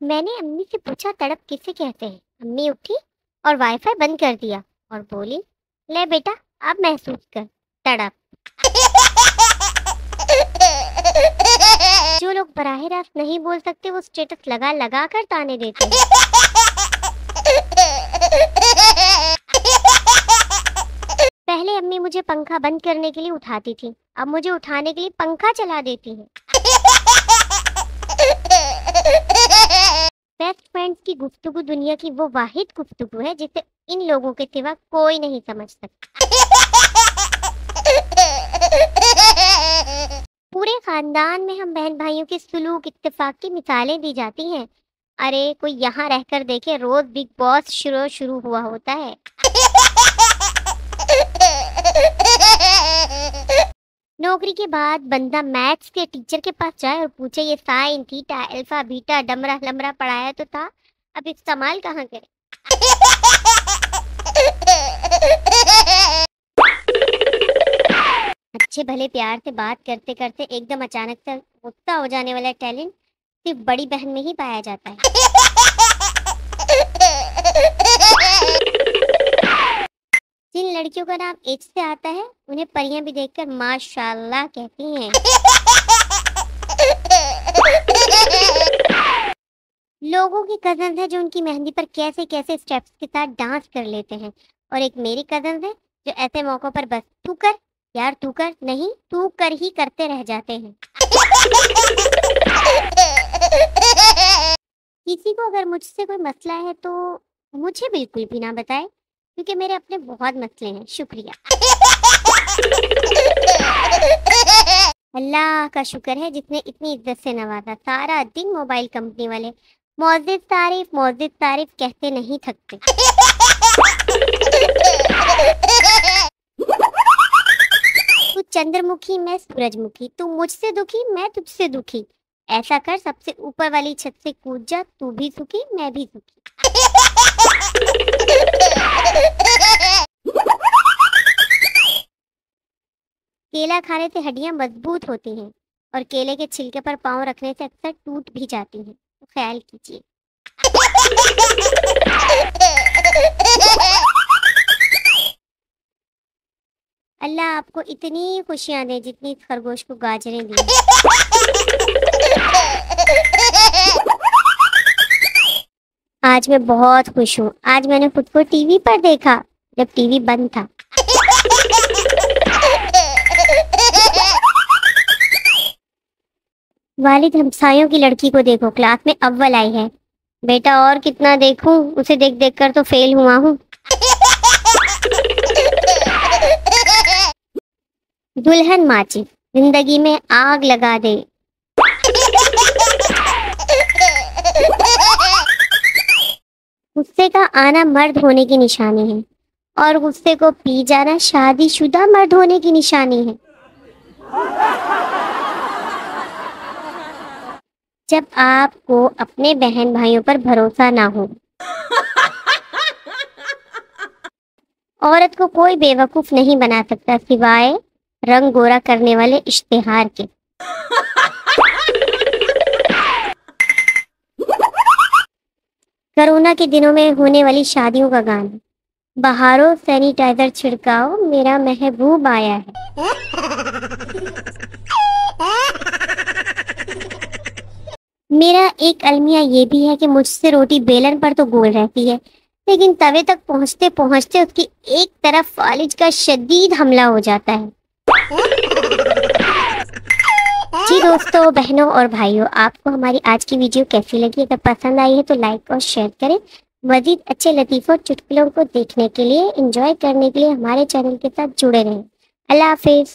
मैंने अम्मी से पूछा तड़प किसे कहते हैं। अम्मी उठी और वाईफाई बंद कर दिया और बोली, ले बेटा अब महसूस कर तड़प। जो लोग बराह रास्त नहीं बोल सकते वो स्टेटस लगा लगा कर ताने देते हैं। पहले अम्मी मुझे पंखा बंद करने के लिए उठाती थी, अब मुझे उठाने के लिए पंखा चला देती है। बेस्ट फ्रेंड्स की गुफ्तगू दुनिया की वो वाहिद गुफ्तगू है जिसे इन लोगों के सिवा कोई नहीं समझ सकता। पूरे खानदान में हम बहन भाइयों के सुलूक इत्तेफाक की मिसालें दी जाती हैं। अरे कोई यहाँ रहकर देखे, रोज बिग बॉस शुरू हुआ होता है। नौकरी के बाद बंदा मैथ्स के टीचर के पास जाए और पूछे ये sine theta alpha beta Damra लमरा पढ़ाया तो था, अब इस्तेमाल कहाँ करे। अच्छे भले प्यार से बात करते करते एकदम अचानक से गुस्सा हो जाने वाला टैलेंट सिर्फ बड़ी बहन में ही पाया जाता है। जिन लड़कियों का नाम एच से आता है उन्हें परियां भी देखकर माशाल्लाह कहती हैं। लोगों की कजन है जो उनकी मेहंदी पर कैसे कैसे स्टेप्स के साथ डांस कर लेते हैं, और एक मेरी कजन है जो ऐसे मौकों पर बस तू कर यार तू कर नहीं तू कर ही करते रह जाते हैं। किसी को अगर मुझसे कोई मसला है तो मुझे बिल्कुल भी ना बताए, क्योंकि मेरे अपने बहुत मसले हैं। शुक्रिया। अल्लाह का शुक्र है जिसने इतनी इज्जत से नवाजा। सारा दिन मोबाइल कंपनी वाले मौजिद तारीफ कहते नहीं थकते। तू चंद्रमुखी मैं सूरजमुखी, तू मुझसे दुखी मैं तुझसे दुखी। ऐसा कर सबसे ऊपर वाली छत से कूद जा, तू भी सुखी मैं भी सुखी। केला खाने से हड्डियां मजबूत होती हैं और केले के छिलके पर पांव रखने से अक्सर टूट भी जाती हैं, तो ख्याल कीजिए। अल्लाह आपको इतनी खुशियां दे जितनी इस खरगोश को गाजरें दी। आज मैं बहुत खुश हूँ। आज मैंने खुद को टीवी पर देखा जब टीवी बंद था। वालिद हमसायों की लड़की को देखो, क्लास में अव्वल आई है। बेटा और कितना देखूं, उसे देख देख कर तो फेल हुआ हूँ। दुल्हन माचिस जिंदगी में आग लगा दे। गुस्से का आना मर्द होने की निशानी है और गुस्से को पी जाना शादीशुदा मर्द होने की निशानी है। जब आपको अपने बहन भाइयों पर भरोसा ना हो, औरत को कोई बेवकूफ नहीं बना सकता सिवाय रंग गोरा करने वाले इश्तिहार के। कोरोना के दिनों में होने वाली शादियों का गाना, बहारों सैनिटाइजर छिड़काओ मेरा महबूब आया है। मेरा एक अलमिया ये भी है कि मुझसे रोटी बेलन पर तो गोल रहती है, लेकिन तवे तक पहुंचते पहुंचते उसकी एक तरफ फालिज का शदीद हमला हो जाता है। जी दोस्तों, बहनों और भाइयों, आपको हमारी आज की वीडियो कैसी लगी? अगर पसंद आई है तो लाइक और शेयर करें। मजीद अच्छे लतीफ़ों और चुटकुलों को देखने के लिए, एंजॉय करने के लिए हमारे चैनल के साथ जुड़े रहें। अल्लाह हाफिज़।